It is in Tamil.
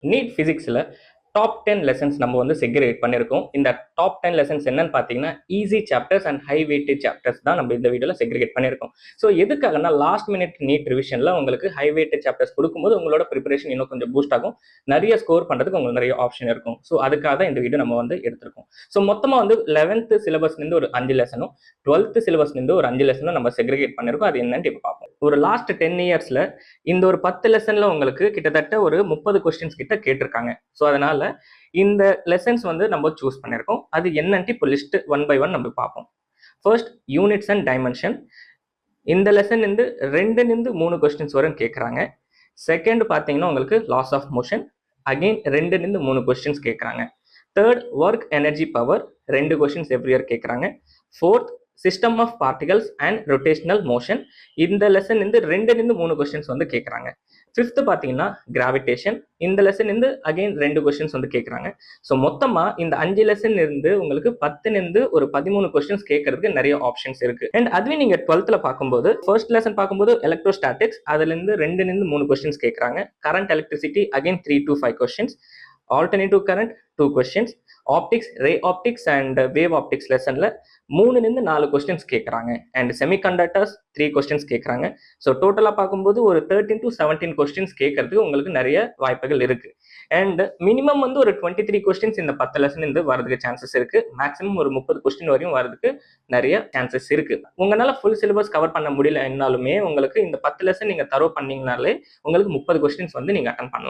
நீட் ஃபிசிக்ஸில் டாப் 10 லெசன்ஸ் நம்ம வந்து செக்ரிகேட் பண்ணியிருக்கோம். இந்த டாப் 10 லெசன்ஸ் என்னன்னு பார்த்தீங்கன்னா easy chapters and high weightage chapters தான் நம்ம இந்த வீடியோவில் செக்ரிகேட் பண்ணியிருக்கோம். ஸோ எதுக்காகனா லாஸ்ட் மினிட் நீட் ரிவிஷனில் உங்களுக்கு ஹை வெயிட்டேஜ் சாப்டர்ஸ் கொடுக்கும்போது உங்களோட ப்ரிப்பரேஷன் இன்னும் கொஞ்சம் பூஸ்ட் ஆகும், நிறைய ஸ்கோர் பண்ணுறதுக்கு உங்களுக்கு நிறைய ஆப்ஷன் இருக்கும். ஸோ அதுக்காக தான் இந்த வீடியோ நம்ம வந்து எடுத்திருக்கோம். ஸோ மொத்தமாக வந்து 11th சிலபஸ்லேருந்து ஒரு 5 லெசனும் 12th சிலபஸ்லேருந்து ஒரு 5 லெசனும் நம்ம செக்ரிகேட் பண்ணியிருக்கோம். அது என்னன்னு இப்போ பார்ப்போம். ஒரு லாஸ்ட் 10 இயர்ஸில் இந்த ஒரு 10 லெசனில் உங்களுக்கு கிட்டத்தட்ட ஒரு 30 கொஸ்டின்ஸ் கிட்ட கேட்டிருக்காங்க. ஸோ அதனால இந்த லெசன்ஸ் வந்து நம்ம சூஸ் பண்ணியிருக்கோம். அது என்னன்ட்டு இப்போ லிஸ்ட் 1 by 1 நம்ம பார்ப்போம். First units and dimension. இந்த லெசன் இருந்து 2-3 கொஸ்டின்ஸ் வரும் கேட்குறாங்க. செகண்ட் பார்த்தீங்கன்னா உங்களுக்கு laws of motion, again 2-3 questions கேட்குறாங்க. Third work energy power, 2 questions every year கேட்குறாங்க. Fourth system of particles and rotational motion. இந்த லெசன் இருந்து 2-3 கொஸ்டின்ஸ் வந்து கேட்குறாங்க. ஃபிஃப்த் பார்த்தீங்கன்னா கிராவிடேஷன். இந்த லெசன் இருந்து அகைன் 2 கொஸ்டின்ஸ் வந்து கேட்குறாங்க. ஸோ மொத்தமாக இந்த 5 லெசன் இருந்து உங்களுக்கு 10 ஒரு 13 கொஸ்டின்ஸ் கேட்கறதுக்கு நிறைய ஆப்ஷன்ஸ் இருக்கு. அண்ட் அதுவே நீங்க 12th பார்க்கும்போது ஃபர்ஸ்ட் லெசன் பார்க்கும்போது எலக்ட்ரோஸ்டாட்டிக்ஸ், அதுல இருந்து 2-3 கொஸ்டின்ஸ் கேட்குறாங்க. Current electricity again 3 to 5 questions. Alternative current 2 questions. Optics, ray optics and wave optics லெசன்ல 3-4 கொஸ்டின்ஸ் கேட்குறாங்க. அண்ட் செமிகண்டக்டர்ஸ் 3 கொஸ்டின்ஸ் கேட்குறாங்க. ஸோ டோட்டலாக பார்க்கும்போது ஒரு 13 to 17 கொஸ்டின்ஸ் கேட்கறதுக்கு உங்களுக்கு நிறைய வாய்ப்புகள் இருக்கு. அண்ட் மினிமம் வந்து ஒரு 23 கொஸ்டின்ஸ் இந்த 10 லெசன் இருந்து வரதுக்கு சான்சஸ் இருக்கு. மேக்ஸிமம் ஒரு 30 கொஸ்டின் வரையும் வரதுக்கு நிறைய சான்சஸ் இருக்கு. உங்களால ஃபுல் சிலபஸ் கவர் பண்ண முடியல என்னாலுமே உங்களுக்கு இந்த 10 லெசன் நீங்க தரோ பண்ணீங்கனாலே உங்களுக்கு 30 கொஸ்டின்ஸ் வந்து நீங்க அட்டன் பண்ணலாம்.